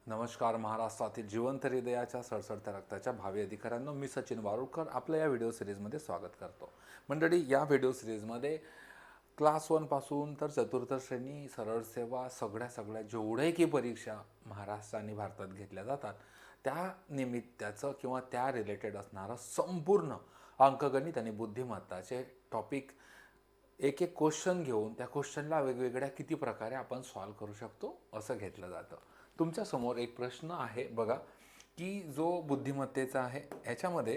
नमस्कार. महाराष्ट्रातील जिवंत हृदयाच्या सळसळत्या रक्ताच्या भावी अधिकाऱ्यांनो, मी सचिन वारुळकर आपल्या या व्हिडिओ सिरीजमध्ये स्वागत करतो. मंडळी, या व्हिडिओ सिरीजमध्ये क्लास 1 पासून तर चतुर्थ श्रेणी, सरळ सेवा, सगळ्या जेवढे की परीक्षा महाराष्ट्र आणि भारतात घेतल्या जातात त्या निमित्ताचं किंवा त्या रिलेटेड असणारं संपूर्ण अंकगणित आणि बुद्धिमत्ताचे टॉपिक, एक एक क्वेश्चन घेऊन त्या क्वेश्चनला वेगवेगळ्या किती प्रकारे आपण सॉल्व करू शकतो असं घेतलं जातं. तुमच्यासमोर एक प्रश्न आहे बघा, की जो बुद्धिमत्तेचा आहे. ह्याच्यामध्ये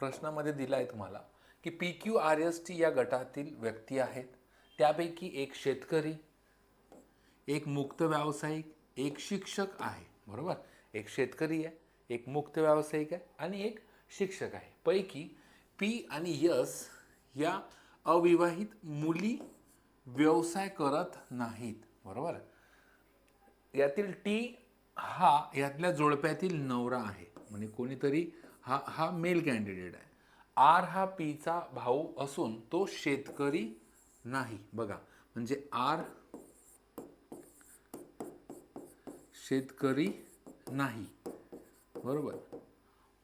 प्रश्नामध्ये दिला आहे तुम्हाला की PQRST या गटातील व्यक्ती आहेत. त्यापैकी एक शेतकरी, एक मुक्त व्यावसायिक, एक शिक्षक आहे. बरोबर, एक शेतकरी आहे, एक मुक्त व्यावसायिक आहे आणि एक शिक्षक आहे. पैकी P आणि S या अविवाहित मुली व्यवसाय करत नाहीत. बरोबर, यातील T हा यातल्या जोडप्यातील नवरा आहे, म्हणजे कोणीतरी हा हा मेल कॅन्डिडेट आहे. R हा Pचा भाऊ असून तो शेतकरी नाही. बघा, म्हणजे R शेतकरी नाही, बरोबर,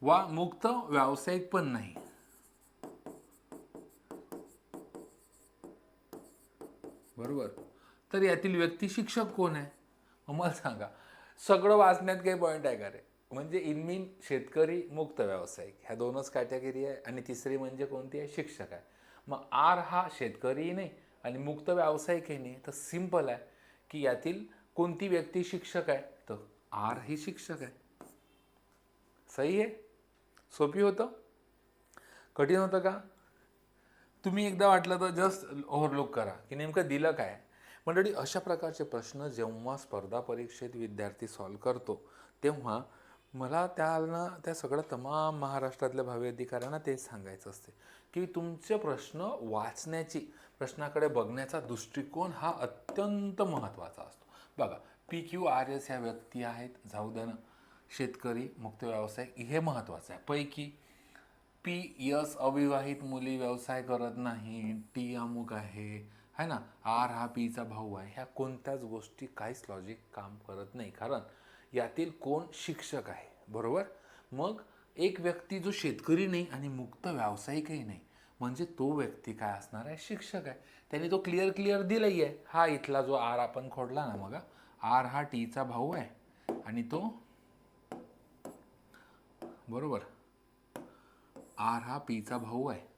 वा मुक्त व्यावसायिक पण नाही. बरोबर, तर यातील व्यक्ती शिक्षक कोण आहे? मला सांगा, सगळं वाचण्यात काही पॉईंट आहे का रे? म्हणजे इनमीन शेतकरी, मुक्त व्यावसायिक ह्या दोनच कॅटेगरी आहे आणि तिसरी म्हणजे कोणती आहे? शिक्षक आहे. मग R हा शेतकरीही नाही आणि मुक्त व्यावसायिकही नाही, तर सिंपल आहे की यातील कोणती व्यक्ती शिक्षक आहे? तर R ही शिक्षक आहे. सही आहे. सोपी होतं, कठीण होतं का? तुम्ही एकदा वाटलं तर जस्ट ओव्हरलुक करा की नेमकं दिलं काय. मंडळी, अशा प्रकारचे प्रश्न जेव्हा स्पर्धा परीक्षेत विद्यार्थी सॉल्व करतो तेव्हा मला त्या सगळ्या तमाम महाराष्ट्रातल्या भावी अधिकाऱ्यांना तेच सांगायचं असते की तुमचे प्रश्न वाचण्याची, प्रश्नाकडे बघण्याचा दृष्टिकोन हा अत्यंत महत्त्वाचा असतो. बघा, PQRS ह्या व्यक्ती आहेत, जाऊ द्या ना, शेतकरी, मुक्त व्यावसायिक हे महत्त्वाचं आहे. पैकी PS अविवाहित मुली व्यवसाय करत नाही, T अमुक आहे ना, R हा Pचा भाऊ आहे, ह्या कोणत्याच गोष्टी काहीच लॉजिक काम करत नाही, कारण यातील कोण शिक्षक आहे. बरोबर, मग एक व्यक्ती जो शेतकरी नाही आणि मुक्त व्यावसायिकही नाही, म्हणजे तो व्यक्ती काय असणार आहे? शिक्षक आहे. त्यांनी तो क्लिअर दिलाही आहे. हा इथला जो R आपण खोडला ना, मग R हा Tचा भाऊ आहे आणि तो, बरोबर, R हा Pचा भाऊ आहे.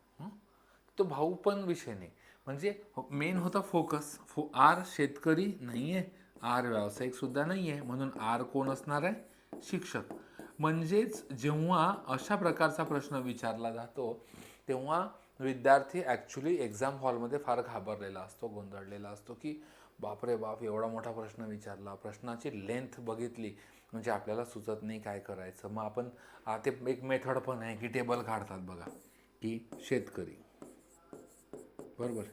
तो भाऊ पण विषय नाही, म्हणजे मेन होता फोकस. R शेतकरी नाही आहे, R व्यावसायिक सुद्धा नाही आहे, म्हणून R कोण असणार आहे? शिक्षक. म्हणजेच जेव्हा अशा प्रकारचा प्रश्न विचारला जातो तेव्हा विद्यार्थी ॲक्च्युली एक्झाम हॉलमध्ये फार घाबरलेला असतो, गोंधळलेला असतो की बापरे बाप, एवढा मोठा प्रश्न विचारला, प्रश्नाची लेंथ बघितली म्हणजे आपल्याला सुचत नाही काय करायचं. मग आपण ते एक मेथड पण आहे की टेबल काढतात बघा, की शेतकरी, बरोबर,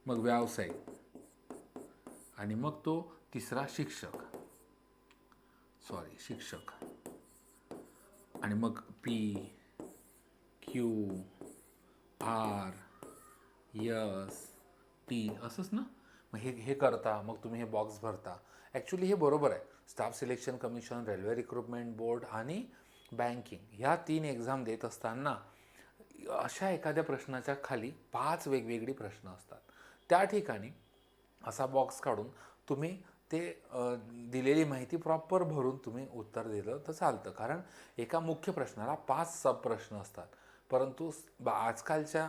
मग व्यावसायिक आणि मग तो तिसरा शिक्षक आणि मग PQRS T असंच ना. मग हे करता, मग तुम्ही हे बॉक्स भरता. ॲक्च्युली हे बरोबर आहे. Staff selection commission, railway recruitment board आणि बँकिंग ह्या 3 एक्झाम देत असताना अशा एखाद्या प्रश्नाच्या खाली 5 वेगवेगळी प्रश्न असतात. त्या ठिकाणी असा बॉक्स काढून तुम्ही ते दिलेली माहिती प्रॉपर भरून तुम्ही उत्तर दिलं तर चालतं, कारण एका मुख्य प्रश्नाला 5 सब प्रश्न असतात. परंतु आजकालच्या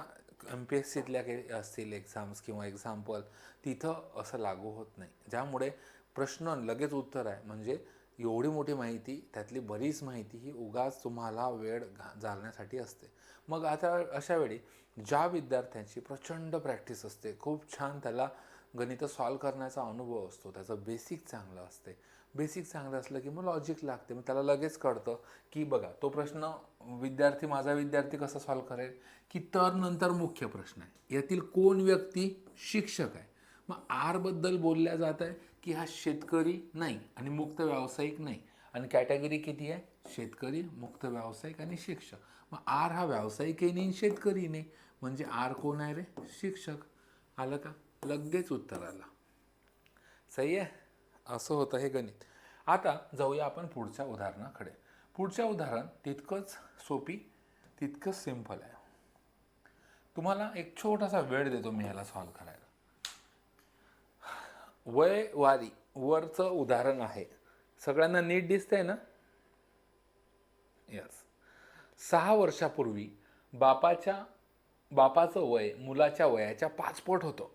MPSCतल्या काही असतील एक्झाम्स किंवा एक्झाम्पल, तिथं असं लागू होत नाही, ज्यामुळे प्रश्न लगेच उत्तर आहे, म्हणजे एवढी मोठी माहिती, त्यातली बरीच माहिती ही उगाच तुम्हाला वेळ जाळण्यासाठी असते. मग आता अशा वेळी ज्या विद्यार्थ्यांची प्रचंड प्रॅक्टिस असते, खूप छान त्याला गणितं सॉल्व करण्याचा अनुभव असतो, त्याचं बेसिक चांगलं असते, बेसिक चांगलं असलं की मग लॉजिक लागते, मग त्याला लगेच कळतं की बघा, तो प्रश्न माझा विद्यार्थी कसा सॉल्व करेल, की तर नंतर मुख्य प्रश्न आहे, यातील कोण व्यक्ती शिक्षक आहे. मग आरबद्दल बोलल्या जात आहे की हा शेतकरी नाही आणि मुक्त व्यावसायिक नाही, आणि कॅटेगरी किती आहे? शेतकरी, मुक्त व्यावसायिक आणि शिक्षक. मग R हा व्यावसायिकही नाही, शेतकरी नाही, म्हणजे R कोण आहे रे? शिक्षक. आलं का? लगेच उत्तर आलं. सही आहे. असं होतं हे गणित. आता जाऊया आपण पुढच्या उदाहरणाकडे. पुढच्या उदाहरण तितकंच सोपी, तितकंच सिंपल आहे. तुम्हाला एक छोटासा वेळ देतो मी ह्याला सॉल्व करायला. वयवारी वरचं उदाहरण आहे. सगळ्यांना नीट दिसतंय ना? यस. 6 वर्षापूर्वी बापाचं वय मुलाच्या वयाच्या 5 पट होतं.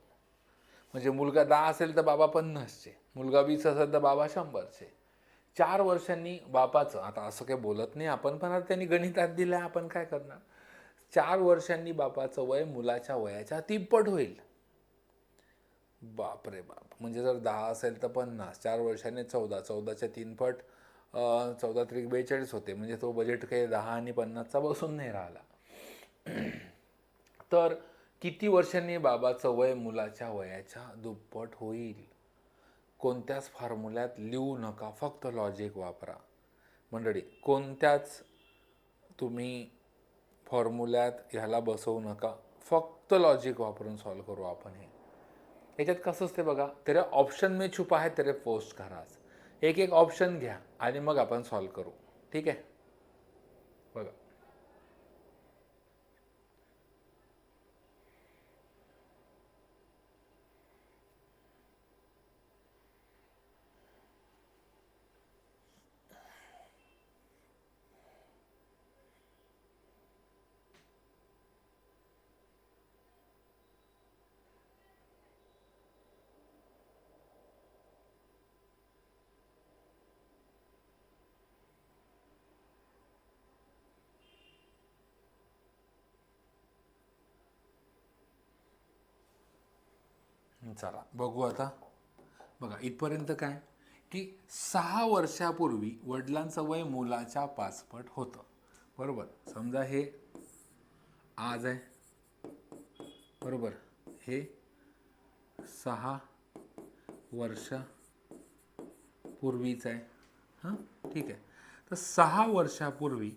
म्हणजे मुलगा 10 असेल तर बाबा 50चे, मुलगा 20 असेल तर बाबा 100चे. 4 वर्षांनी बापाचं, आता असं काही बोलत नाही आपण, पण आता त्यांनी गणितात दिलं, आपण काय करणार. 4 वर्षांनी बापाचं वय मुलाच्या वयाच्या 3 पट होईल. बाप रे बाप. म्हणजे जर 10 असेल तर 50, 4 वर्षांनी 14, 14च्या 3 पट 14 त्रिक 42 होते. म्हणजे तो बजेट काही 10 आणि 50चा बसून नाही राहिला. तर किती वर्षांनी बाबाचं वय मुलाच्या वयाच्या दुप्पट होईल? कोणत्याच फॉर्म्युल्यात लिहू नका, फक्त लॉजिक वापरा. मंडळी, कोणत्याच तुम्ही फॉर्म्युल्यात ह्याला बसवू नका, फक्त लॉजिक वापरून सॉल्व करू आपण हे. याच्यात कसं असते बघा, तेरे ऑप्शन में छुपा है तेरे पोस्ट कराच. एक एक ऑप्शन घ्या आणि मग आपण सॉल्व करू. ठीक आहे? बघा, चला बघू आता. बघा, इथपर्यंत काय की 6 वर्षापूर्वी वडिलांचं वय मुलाच्या 5 पट होतं. बरोबर. समजा हे आज आहे, बरोबर. हे 6 वर्षापूर्वीच आहे. हां, ठीक आहे. तर 6 वर्षापूर्वी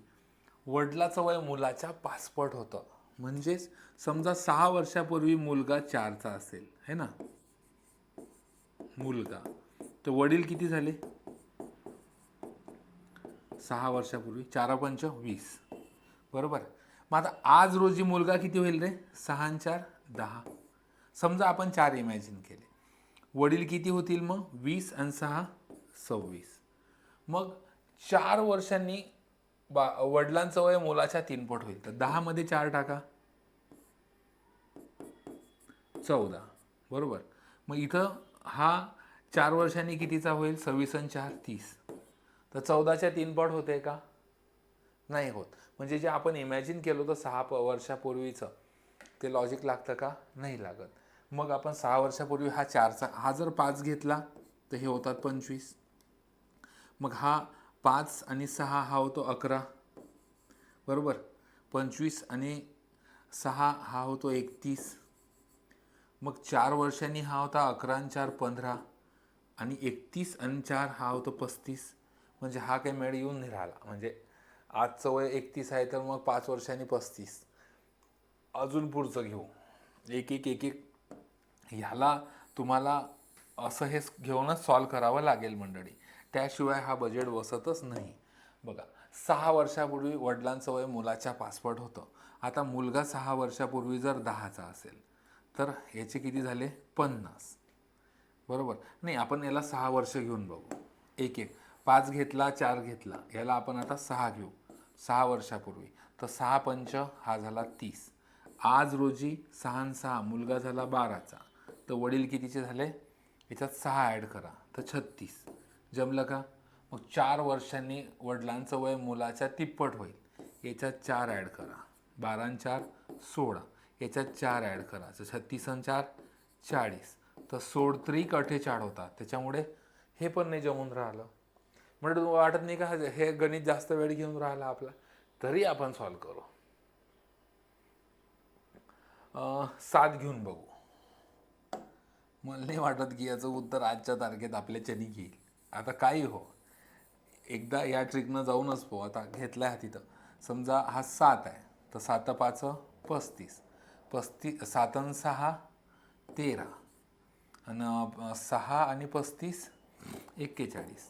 वडिलाचं वय मुलाच्या 5 पट होतं. म्हणजेच समजा 6 वर्षापूर्वी मुलगा 4चा असेल, है ना, मुलगा, तर वडील किती झाले 6 वर्षापूर्वी? 4 पंच 20, बरोबर. मग आता आज रोजी मुलगा किती होईल रे? 6 आणि 4 10. समजा आपण 4 इमॅजिन केले. वडील किती होतील मग? 20 आणि 6 26. मग 4 वर्षांनी वडिलांचं वय मुलाच्या 3 पट होईल. तर 10 मध्ये 4 टाका, 14, बरोबर. मग इथं हा 4 वर्षांनी कितीचा होईल? 26 आणि 4 30. तर 14च्या 3 पट होते का? नाही होत. म्हणजे जे आपण इमॅजिन केलं होतं 6 वर्षापूर्वीचं, ते लॉजिक लागतं का? नाही लागत. मग आपण 6 वर्षापूर्वी हा 4चा, हा जर 5 घेतला तर हे होतात 25. मग हा 5 आणि 6 हा होतो 11, बरोबर. 25 आणि 6 हा होतो 31. मग 4 वर्षांनी हा होता 11 आणि 4 15, आणि 31 आणि 4 हा होतो 35. म्हणजे हा काही मेळ येऊन नाही राहिला. म्हणजे आजचं वय 31 आहे, तर मग 5 वर्षांनी 35. अजून पुढचं घेऊ, एक एक एक एक. ह्याला तुम्हाला असं हे घेऊनच सॉल्व करावं लागेल मंडळी, त्याशिवाय हा बजेट बसतच नाही. बघा, 6 वर्षापूर्वी वडिलांचं वय मुलाच्या 5 पट होतं. आता मुलगा 6 वर्षापूर्वी जर 10चा असेल तर याचे किती झाले? 50, बरोबर. नाही, आपण याला 6 वर्ष घेऊन बघू. एक एक, 5 घेतला, 4 घेतला, याला आपण आता 6 घेऊ. 6 वर्षापूर्वी, तर 6 पंच हा झाला 30. आज रोजी 6 आणि 6 मुलगा झाला 12चा, तर वडील कितीचे झाले? याच्यात 6 ॲड करा तर 36. जमलं का? मग 4 वर्षांनी वडिलांचं वय मुलाच्या तिप्पट होईल. याच्यात 4 ॲड करा, 12 आणि 4 16. याच्यात 4 ॲड करा तर 36 आणि 4 40. तर 16 त्रिक 48 होतात. त्याच्यामुळे हे पण नाही जमून राहिलं. म्हणजे तुम्हाला वाटत नाही का हे गणित जास्त वेळ घेऊन राहिला आपला? तरी आपण सॉल्व करू. 7 घेऊन बघू. मला नाही वाटत की याचं उत्तर आजच्या तारखेत आपल्याच्यानी घेईल. आता काही हो, एकदा या ट्रिकनं जाऊनच पो. आता घेतला आहे तिथं. समजा हा 7 आहे, तर 7 5 35. 7 आणि 6 13, आणि 6 आणि 35 41.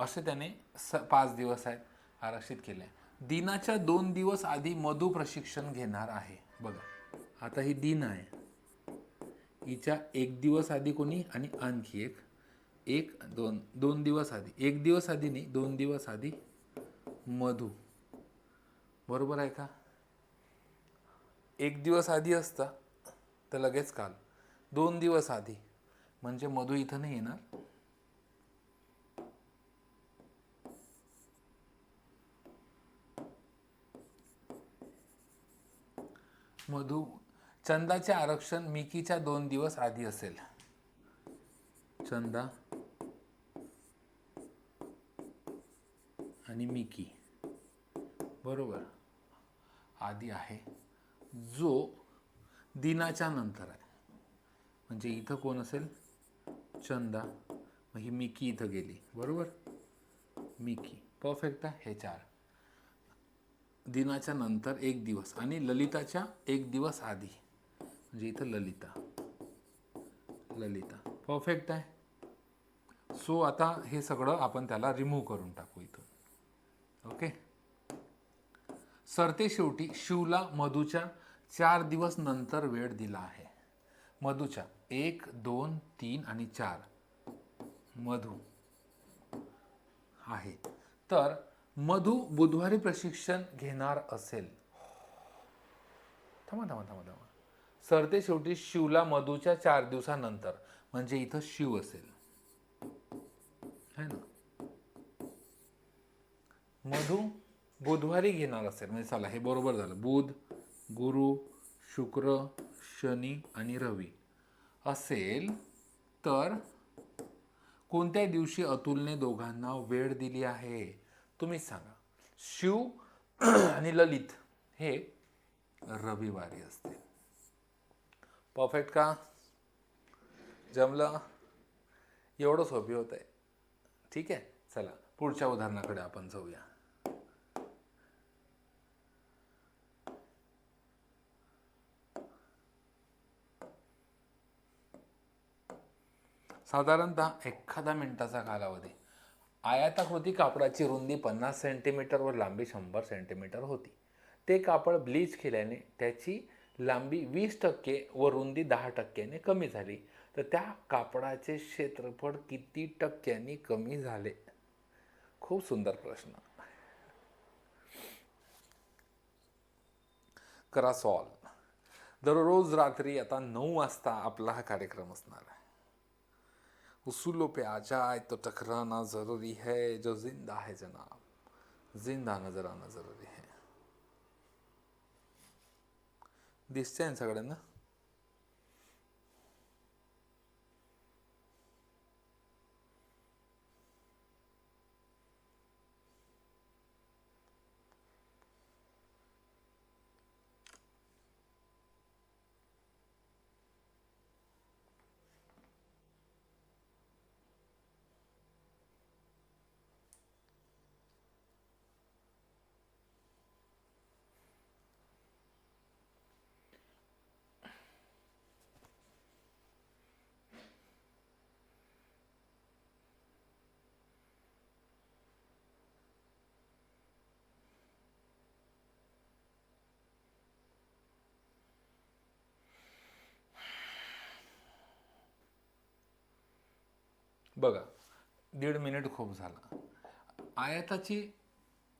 असे त्याने 5 दिवस आहेत आरक्षित केले. दिनाच्या 2 दिवस आधी मधु प्रशिक्षण घेणार आहे. बघा आता ही दिन आहे, हिच्या 1 दिवस आधी कोणी आणि आणखी एक 2 दिवस आधी, 1 दिवस आधी नाही 2 दिवस आधी मधु. बरोबर आहे का? 1 दिवस आधी असता तर लगेच काल, 2 दिवस आधी म्हणजे मधु इथं नाही येणार. मधु चंदाचे आरक्षण मिकीच्या 2 दिवस आधी असेल. चंदा आणि मिकी बरोबर आधी आहे, जो दिनाच्या नंतर आहे. म्हणजे इथं कोण असेल? चंदा. मग ही मिकी इथं गेली. बरोबर, मिकी परफेक्ट आहे. हे 4 दिनाच्या नंतर 1 दिवस आणि ललिताच्या 1 दिवस आधी, म्हणजे इथं ललिता परफेक्ट आहे. सो आता हे सगळं आपण त्याला रिमूव्ह करून टाकू इथून. ओके. सरते शेवटी शिवला मधूच्या 4 दिवस नंतर वेळ दिला आहे. मधूच्या 1, 2, 3 आणि 4 मधू आहे. तर मधू बुधवारी प्रशिक्षण घेणार असेल. थांबा. सरते शेवटी शिवला मधूच्या 4 दिवसानंतर, म्हणजे इथं शिव असेल है ना. मधू बुधवारी घेणार असेल, म्हणजे चला हे बरोबर झालं. बुध, गुरु, शुक्र, शनी आणि रवी असेल तर कोणत्या दिवशी अतुलने दोघांना वेळ दिली आहे? तुम्हीच सांगा. शिव आणि ललित हे रविवारी असते. परफेक्ट का? जमलं? एवढं सोपी होत आहे. ठीक आहे, चला पुढच्या उदाहरणाकडे आपण जाऊया. साधारणतः एखादा मिनिटाचा कालावधी. आयताकृती कापडाची रुंदी 50 सेंटीमीटर व लांबी 100 सेंटीमीटर होती. ते कापड ब्लीच केल्याने त्याची लांबी 20% व रुंदी 10% कमी झाली. तर त्या कापडाचे क्षेत्रफळ किती टक्क्यांनी कमी झाले? खूप सुंदर प्रश्न. करा सॉल्व. दररोज रात्री आता 9 वाजता आपला हा कार्यक्रम असणार आहे. उसूलों पे आ जाए तो टकराना जरूरी है, जो जिंदा है जनाब, जिंदा नजर आना जरूरी है. दिसतंय ना सगळ्यांना? बघा 1.5 मिनिट खूप झाला. आयताची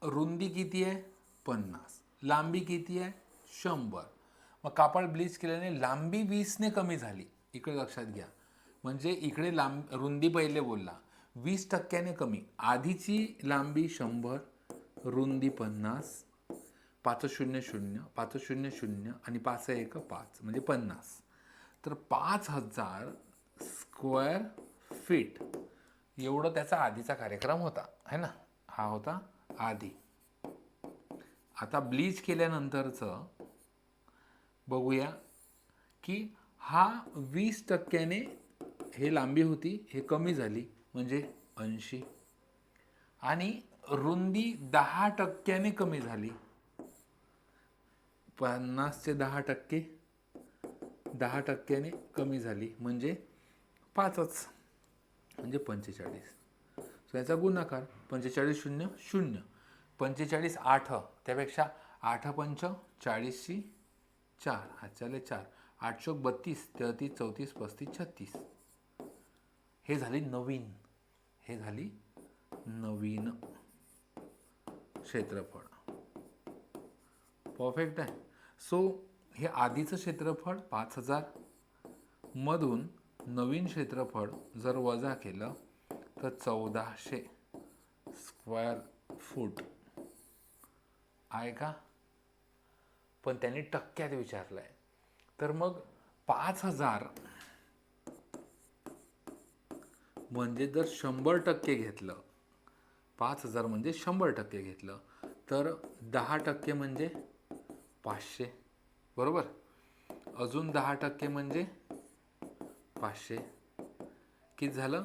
रुंदी किती आहे? 50. लांबी किती आहे? 100. मग कापड ब्लीच केल्याने लांबी 20ने कमी झाली. इकडे लक्षात घ्या. म्हणजे इकडे रुंदी पहिले बोलला 20% कमी. आधीची लांबी 100, रुंदी 50, 500 500 आणि 5 5 म्हणजे 50. तर 5000 स्क्वेअर फीट एवढं त्याचा आधीचा कार्यक्रम होता है ना. हा होता आधी. आता ब्लीच केल्यानंतरचं बघूया की हा 20%ने हे लांबी होती, हे कमी झाली म्हणजे 80. आणि रुंदी 10%ने कमी झाली. 50चे 10%, 10%ने कमी झाली म्हणजे 5च, म्हणजे 45. सो याचा गुणाकार 45 शून्य शून्य, 45 8, त्यापेक्षा 8 पंच 40शी 4, हातच्याले 4, 8 चौक 32, 33 34 35 36. हे झाली नवीन, हे झाली नवीन क्षेत्रफळ. परफेक्ट आहे. सो हे आधीचं क्षेत्रफळ 5000 मधून नवीन क्षेत्रफळ जर वजा केलं तर 1400 स्क्वेअर फूट आहे का? पण त्यांनी टक्क्यात विचारलंय. तर मग 5000 म्हणजे जर 100% घेतलं, 5000 म्हणजे 100% घेतलं तर 10% म्हणजे 500, बरोबर. अजून 10% म्हणजे 500. किती झालं?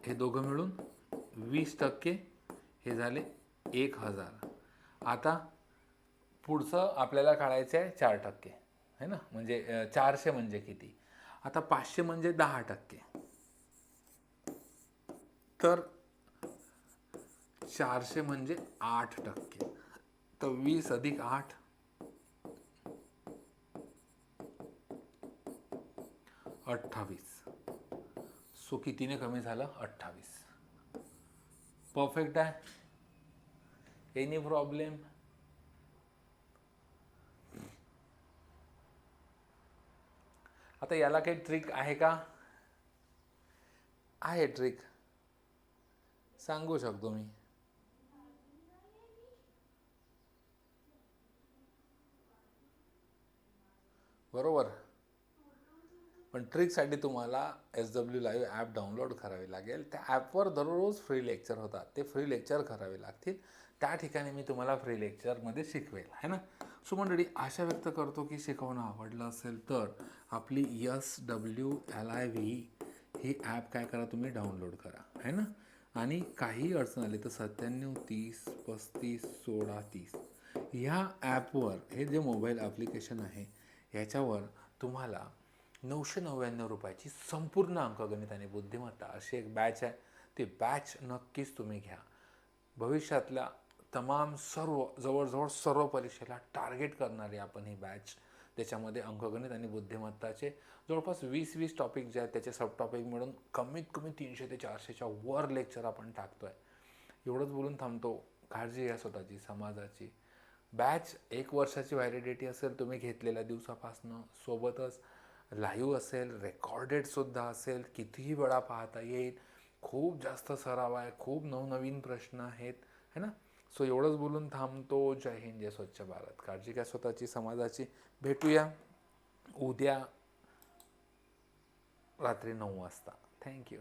हे दोघं मिळून 20%, हे झाले 1000. आता पुढचं आपल्याला काढायचं आहे 4%, है ना. म्हणजे 400 म्हणजे किती? आता 500 म्हणजे 10%, तर 400 म्हणजे 8%. तर 20 अधिक 8 28. सो कितीने कमी झालं? 28. परफेक्ट आहे. Any problem? आता याला काही ट्रिक आहे का? आहे ट्रिक, सांगू शकतो मी. बरोबर. पण ट्रिकसाठी तुम्हाला SW लाईव्ह ॲप डाउनलोड करावी लागेल. त्या ॲपवर दररोज फ्री लेक्चर होतात, ते फ्री लेक्चर करावे लागतील. त्या ठिकाणी मी तुम्हाला फ्री लेक्चरमध्ये शिकवेल, है ना. सो मंडळी, आशा व्यक्त करतो की शिकवणं आवडलं असेल तर आपली SWLIV ही ॲप काय करा, तुम्ही डाउनलोड करा, है ना. आणि काही अडचण आली तर 97 30 35 16 30 ह्या ॲपवर, हे जे मोबाईल ॲप्लिकेशन आहे याच्यावर तुम्हाला 999 रुपयाची संपूर्ण अंकगणित आणि बुद्धिमत्ता अशी एक बॅच आहे. ती बॅच नक्कीच तुम्ही घ्या. भविष्यातल्या तमाम जवळजवळ सर्व परीक्षेला टार्गेट करणारी आपण ही बॅच. त्याच्यामध्ये अंकगणित आणि बुद्धिमत्ताचे जवळपास 20-20 टॉपिक जे आहेत त्याचे सब टॉपिक मिळून कमीत कमी 300 ते 400च्या वर लेक्चर आपण टाकतोय. एवढंच बोलून थांबतो. काळजी घ्या स्वतःची, समाजाची. बॅच 1 वर्षाची व्हॅलिडिटी असेल तुम्ही घेतलेल्या दिवसापासनं. सोबतच लाईव्ह असेल, रेकॉर्डेडसुद्धा असेल, कितीही वेळा पाहता येईल. खूप जास्त सराव आहे, खूप नवनवीन प्रश्न आहेत, है ना. सो एवढंच बोलून थांबतो. जय हिंद, जय स्वच्छ भारत. काळजी घ्या स्वतःची, समाजाची. भेटूया उद्या रात्री 9 वाजता. थँक्यू.